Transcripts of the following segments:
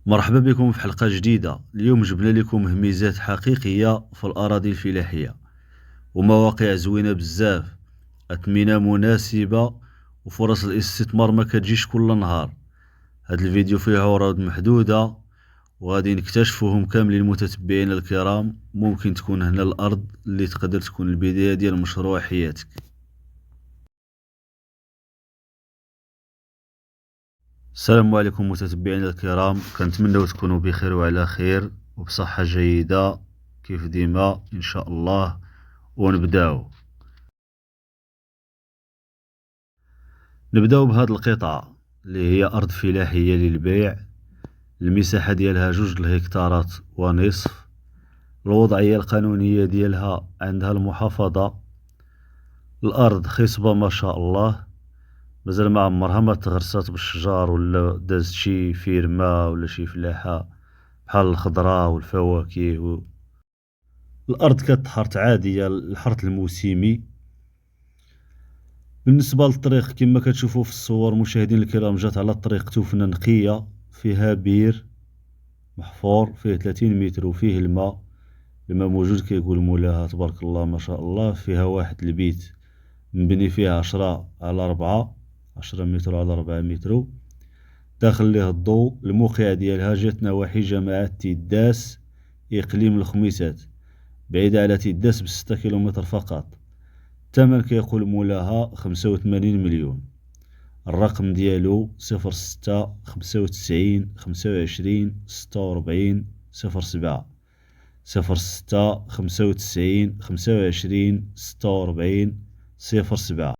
مرحبا بكم في حلقة جديدة. اليوم جبنا لكم ميزات حقيقية في الأراضي الفلاحية ومواقع زوينة بزاف، أثمنة مناسبة وفرص الاستثمار ما كتجيش كل نهار. هاد الفيديو فيه عروض محدودة وغادي نكتشفوهم كاملين. متتبعينا الكرام، ممكن تكون هنا الأرض اللي تقدر تكون البداية ديال مشروع حياتك. السلام عليكم متتبعينا الكرام، كنتمنى تكونوا بخير وعلى خير وبصحة جيدة كيف ديما إن شاء الله. نبداو بهاد القطعة اللي هي أرض فلاحية للبيع. المساحة ديالها 2 الهكتارات ونصف. الوضعية القانونية ديالها عندها المحافظة. الأرض خصبة ما شاء الله، مازال ما عمرها ما تغرسات بالشجار ولا دازت شي فيرما ولا شي فلاحة بحال الخضرة والفواكه الأرض كتحرث عادية الحرث الموسمي. بالنسبة للطريق كما كتشوفوا في الصور مشاهدين الكرام، جات على الطريق تفنة نقية، فيها بير محفور فيه 30 متر وفيه الماء موجود كيقول مولاها تبارك الله ما شاء الله. فيها واحد البيت مبني فيه 10 على 4، 10 متر على 4 متر، داخل ليه الضوء. الموقع ديالها جات نواحي جماعة تيداس إقليم الخميسات، بعيدة على تيداس ب6 كيلومتر فقط. الثمن كيقول مولاها 85 مليون. الرقم ديالو 06 95 25 26 46 06 95 25 26 46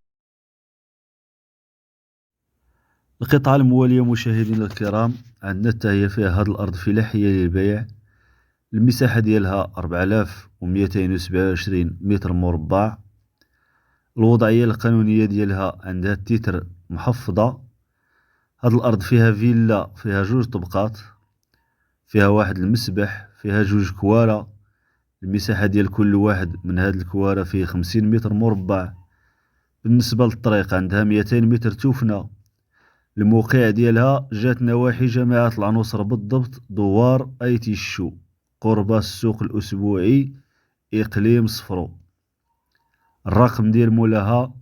القطعة الموالية مشاهدينا الكرام عندنا حتى هي فيها هاد الأرض فلاحية للبيع. المساحة ديالها 4227 متر مربع. الوضعية القانونية ديالها عندها التتر محفظة. هاد الأرض فيها فيلا، فيها 2 طبقات، فيها واحد المسبح، فيها 2 كوارع. المساحة ديال كل واحد من هاد الكوارع فيه 50 متر مربع. بالنسبة للطريق عندها 200 متر تفنة. الموقع ديالها جات نواحي جماعة العنوسر، بالضبط دوار أيتيشو، قرب السوق الأسبوعي إقليم صفرو. الرقم ديال مولاها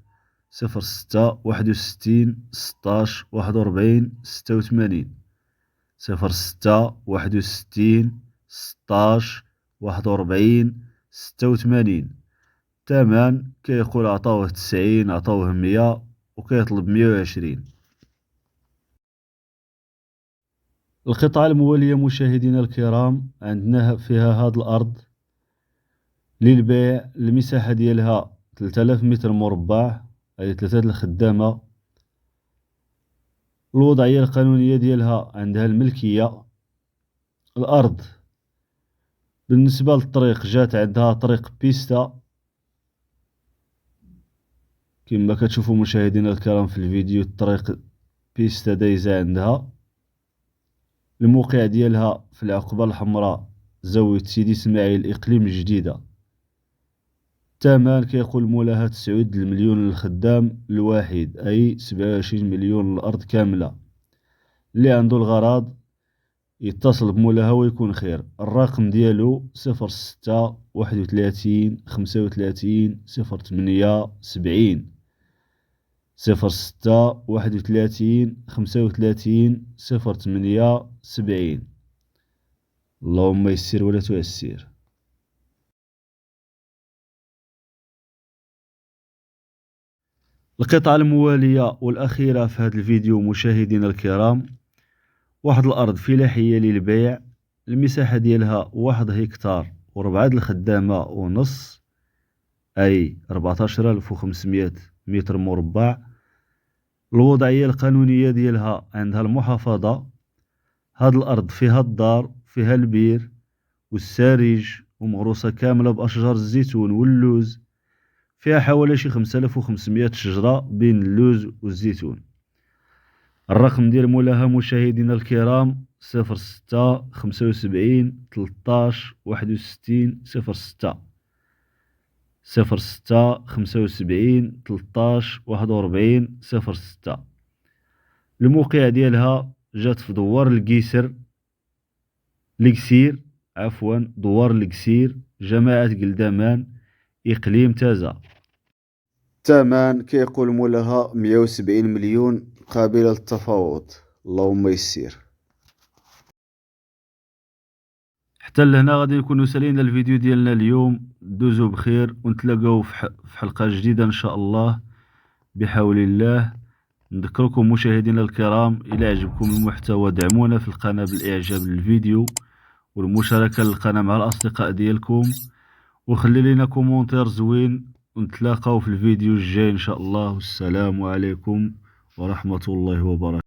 06 61 16 41 86 06 61 16 41 86. كيقول عطاوه 90، عطاوه 100 وكيطلب 120. القطعة الموالية مشاهدينا الكرام عندنا فيها هاد الأرض للبيع. المساحة ديالها 3000 متر مربع، أي 3 الخدامة. الوضعية القانونية ديالها عندها الملكية. الأرض بالنسبة للطريق جات عندها طريق بيستا كما كتشوفوا مشاهدينا الكرام في الفيديو. الطريق بيستا دايزة عندها. الموقع ديالها في العقبة الحمراء، زاوية سيدي اسماعيل إقليم الجديدة. الثمن كيقول مولاها 9 المليون للخدام الواحد، أي 27 مليون الأرض كاملة. اللي عنده الغرض يتصل بمولاها ويكون خير. الرقم ديالو 06 31 35 08 70 06 31 35 08 70. اللهم يسر ولا تعسر. القطعة الموالية والأخيرة في هذا الفيديو مشاهدينا الكرام، واحد الأرض فلاحية للبيع. المساحة ديالها 1 هكتار و4 الخدامة ونص، أي 14500 متر مربع. الوضعية القانونية ديالها عندها المحافظة. هاد الأرض فيها الدار، فيها البير والسارج، ومغروسة كاملة بأشجار الزيتون واللوز. فيها حوالي شي 5500 شجرة بين اللوز والزيتون. الرقم ديال مولاها مشاهدينا الكرام 06 75 13 61 06 75 13 41 06. الموقع ديالها جات في دوار القيسر، لكسير، عفوا دوار لكسير، جماعة قلدامان، إقليم تازة. الثمن كيقول مولاها 170 مليون قابلة للتفاوض. اللهم يسير. حتى لهنا غادي نكونوا سالينا الفيديو ديالنا اليوم. دوزو بخير ونتلاقاو في حلقة جديدة ان شاء الله بحول الله. نذكركم مشاهدينا الكرام، الى عجبكم المحتوى دعمونا في القناة بالاعجاب للفيديو والمشاركة للقناة مع الاصدقاء ديالكم، وخلي لنا كومونتير زوين، ونتلاقاو في الفيديو الجاي ان شاء الله. والسلام عليكم ورحمة الله وبركاته.